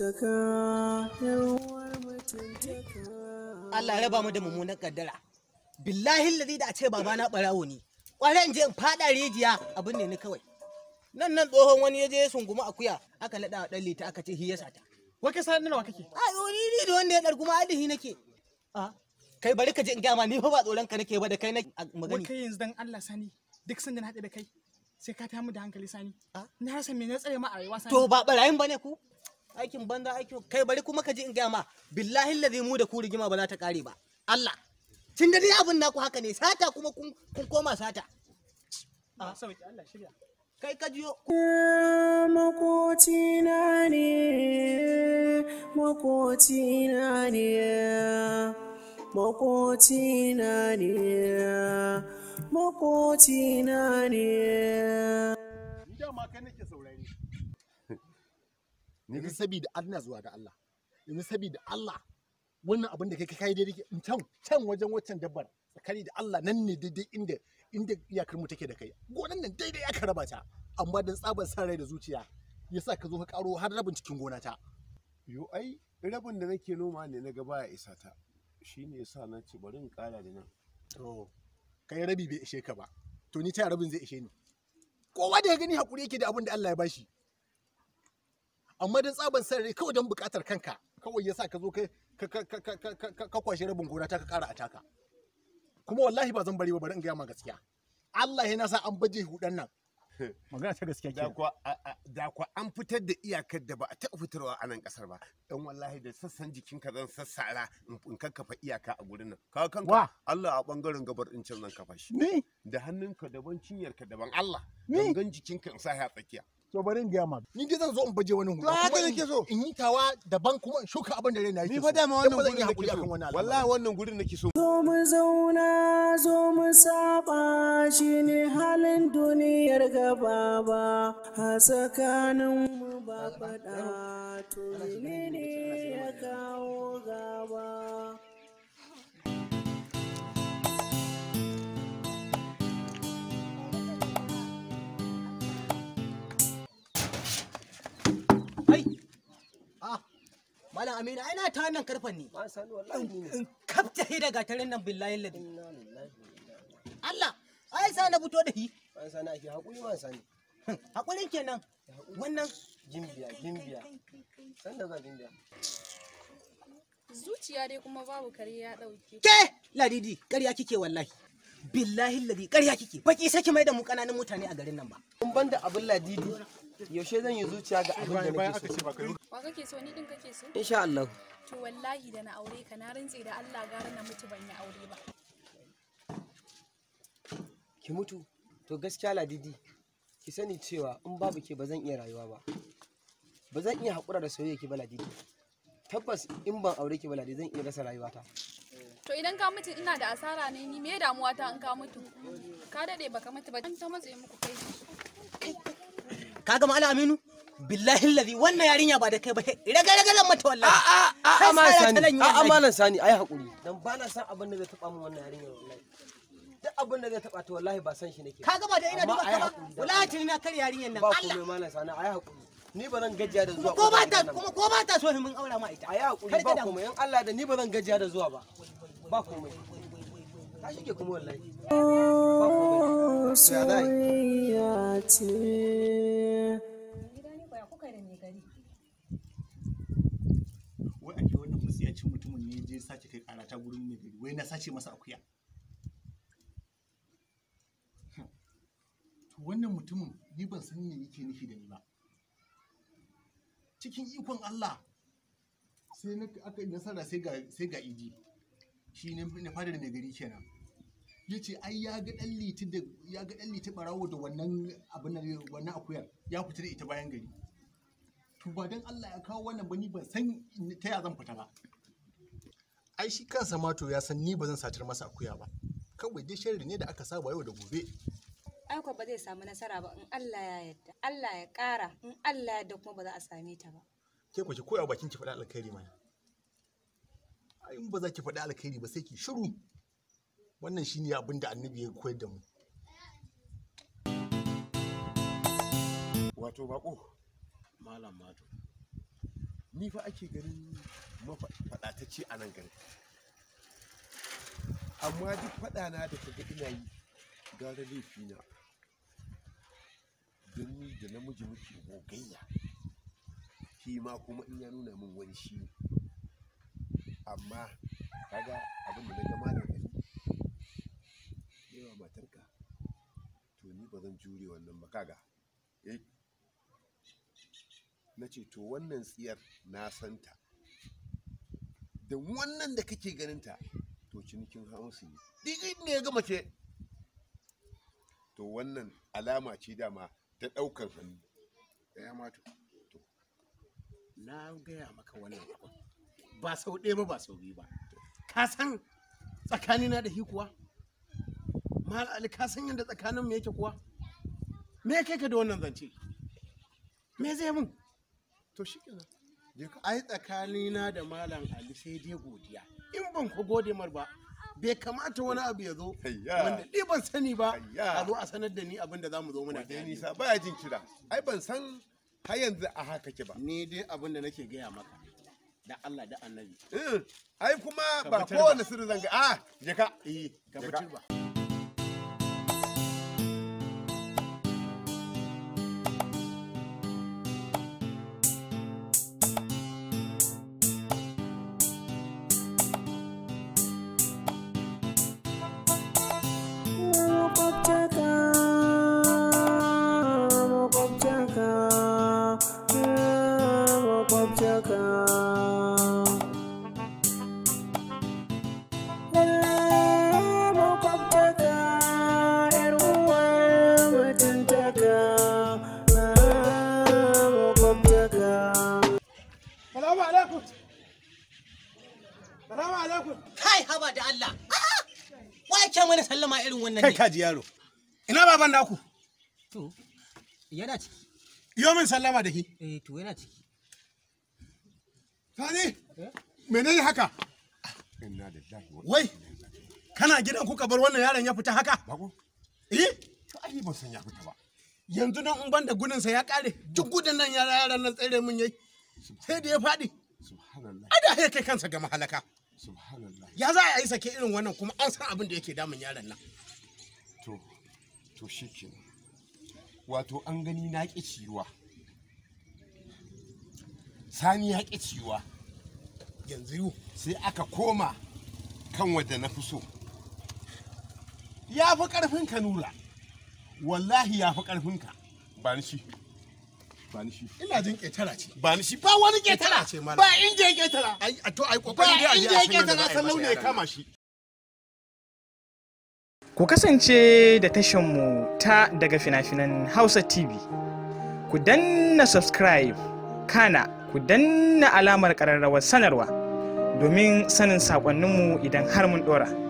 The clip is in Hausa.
saka yawar mutuntaka. Allah ya raba mu da mummunan kaddara. Billahi lazi da a ce babana barawo ne. Kware in je in fada rijiya abin ne ni kawai. Nan tsohon wani ya je ya sunguma akuya aka nada dan lita aka ce hi ya sata. Wai kai sanin nawa kake? A ni da wanda ya dar kuma adihi nake. A kai bari ka je in ga ma ni fa ba tsoron ka nake ba da kai na magani. Wai kai yanzu dan Allah Sani duk sanda na haɗe da kai sai ka ta mu da hankali Sani. Na rasa me na tsare ma a rayuwa Sani. To ba barayin bane ku? Aikin banza aikin kai bari kuma ka je in ga ma billahi lazi mu da ku rigima ba za ta kare ba. Allah. Tun da dai abin naku haka ne sata kuma kun koma sata. A sauki Allah shirya. Kai ka jiyo. Makocina ne, makocina ne, makocina ne, makocina ne. Ni dama kai nake saurari. Ni ga sabida Allah zuwa da Allah. Ni sabida Allah. Wannan abin da kai daidai can wajen waccan dabbar tsakani da Allah nan ne daidai inda iyakar mu take da kai gonan nan daidai aka raba ta amma dan tsaban san rai da zuciya yasa ka zo ka karo har rabin cikin gona ta yo ai rabin da nake noma ne na gaba ya isa ta shine yasa na ce bari in kara da nan to kai rabi bai ishe ka ba to ni ta rabin zai ishe ni kowa da ya gani hakuri yake da abin da Allah ya bashi amma dan tsaban san rai kawai dan bukatar kanka kawai yasa ka zo ka kwashe rabin gona ta ka kara ataka kuma wallahi ba zan bari ba bari in gaya ma gaskiya Allah yana sa an baje hudan nan magana ta gaskiya ke da kwa an fitar da iyakar da ba a taɓa fitarwa a nan kasar ba dan wallahi da sassan jikinka zan sassara in kakkafa iyaka a gurin nan ka kanka Allah a bangaren gabar din can zan kafa shi ni da hannunka daban cinyarka daban Allah gangan jikinka in sa ya tsakiya to bari in gaya ma ni dai zan zo in baje wani hudu haka nake so in yi tawa daban kuma in shuka abin da raina yake ni fa dama wannan gurin nake nake so wallahi wannan gurin nake so zo mu zauna zo mu saba shi ne halin duniyar gaba ba a tsakanin mu ba faɗa to menene ya kawo gaba. Malam Aminu ai na ta wannan karfan ne. In kafta shi daga tarin nan billahi ladi. Allah ai sa na fito da shi. Ban sani ake hakuri ban sani. Hakurin kenan. Wannan gimbiya. San da za gimbiya. Zuciya dai kuma babu kare ya dauke. Ke ladidi ƙarya kike wallahi. Billahi ladi ƙarya kike. Baki saki mai da mu kananan mutane a garin nan ba. Kun banda abin ladidi. Yaushe zan yi zuciya ga abin da nake so. Wa kake so ni din kake so? Insha Allah. To wallahi da na aure ka na rantse da Allah gara na mutu ban yi aure ba. Ki mutu. To gaskiya ladidi. Ki sani cewa in babu ke ba zan iya rayuwa ba. Ba zan iya haƙura da soyayya ki ba ladidi. Tabbas in ban aure ki ba ladidi zan iya rasa rayuwata. To idan ka mutu ina da asara ne ni me damuwa ta in ka mutu? Ka dade baka mutu ba dan ta matse muku kai. Kaga Malam Aminu billahi lazi wannan yarinya ba da kai ba raga zan mata wallahi Malam Sani ai hakuri dan ba na san abin da zai taba min wannan yarinya wallahi duk abin da zai taba ta wallahi ba san shi nake kaga ba da ina duba ka ba wallahi tuni na kar yarinyan nan Allah ba komai Malam Sani ai hakuri ni ba zan gajiya da zuwa ko ba ta so mun aura ma ita ai hakuri ba komai in Allah da ni ba zan gajiya da zuwa ba komai ta shige kuma wallahi ba komai soyayya ce. Wai ake wannan musiyacin mutumin ne je sace kai karata gurin mai gari wai na sace masa akuya. To wannan mutumin ni ban san me yake nufi da ni ba. Cikin ikon Allah sai aka yi nasara sai ga idi shi ne na fara da mai gari kenan. Yace ai ya ga dan liti barawo da wannan abin nan wannan akuyar ya fita da ita bayan gari. To ba dan Allah ya kawo wannan ba ni ban san ta ya zan fita ba. Ai shi kansa ma to ya san ni ba zan satar masa akuya ba. Kawai dai sharri ne da aka saba yau da gobe. Ai ko ba zai samu nasara ba in Allah ya yarda. Allah ya ƙara in Allah ya yarda kuma ba za a same ta ba. Ke ku ki koya bakin ki faɗa alkhairi mana. Ai in ba za ki faɗa alkhairi ba sai ki shiru. Wannan shine abin da Annabi ya koyar da mu. Wato bako Malam Mato ni fa ake ganin mafaɗatacce a nan garin, amma duk faɗana da kaga ina yi gara laifina, don ni da namiji muke gogayya, shi ma kuma in ya nuna min wani shi ne. Amma kaga abin da na gama da gani yawa matarka, to ni ba zan jure wannan ba. Kaga na ce to wannan tsiyar na santa, da wannan da kake ganinta to cinikin hausu ne, duk ne ya gama ce, to wannan alama ce dama ta ɗaukar hannu. Ya mato, to na gaya maka wannan abu ba sau ɗaya ba ba sau biyu ba. Ka san tsakanina da shi kuwa? Mal Ali, ka san yadda tsakaninmu yake kuwa? Me kai ka da wannan zance? Me zai mun? To shi kenan. Ai tsakanina da Malam Ali sai dai godiya. In ban ku gode mar ba, bai kamata wani abu ya zo wanda ni ban sani ba a zo a sanar da ni abin da za mu zo muna da nisa baya jin kira. Ai ban san har yanzu a haka ke ba. Ni dai abin da nake gaya maka da Allah da Annabi. Ai kuma ba kowane sirri zanga je ka. Ka fitar ba. Kai kaji yaro, ina baban naku? To, yana ciki. Yo min sallama da shi. To yana ciki. Sani, menene haka? Wai, kana gidan kuka bar wannan yaron ya fita haka? Bago? To ai ban san ya fita ba. Yanzu nan in banda gudunsa ya kare, duk gudun nan yaran nan tsere mun yayi. Sai da ya faɗi. Subhanallah. Ai da ya kai kansa ga mahalaka. Subhanallah. Ya za a yi sake irin wannan kuma an san abin da yake damun yaron nan. To shi ke wato an gani na ƙi ciwa, Sani ya ƙi ciwa, yanzu sai aka koma kan wadda na fi so. Ya fi ƙarfinka Nura, wallahi ya fi ƙarfinka. Ba ni shi. Ina jin ƙetara ce. Ba ni shi, ba wani ƙetara ce malam. Ba inda ya ƙetara. Ai to ai kokari da inda ya ƙetara sallau ne ya kama shi. Ku kasance da tashanmu ta daga fina-finan Hausa TV. Ku danna subscribe, kana ku danna alamar ƙararrawar sanarwa domin sanin saƙonninmu idan har mun ɗora.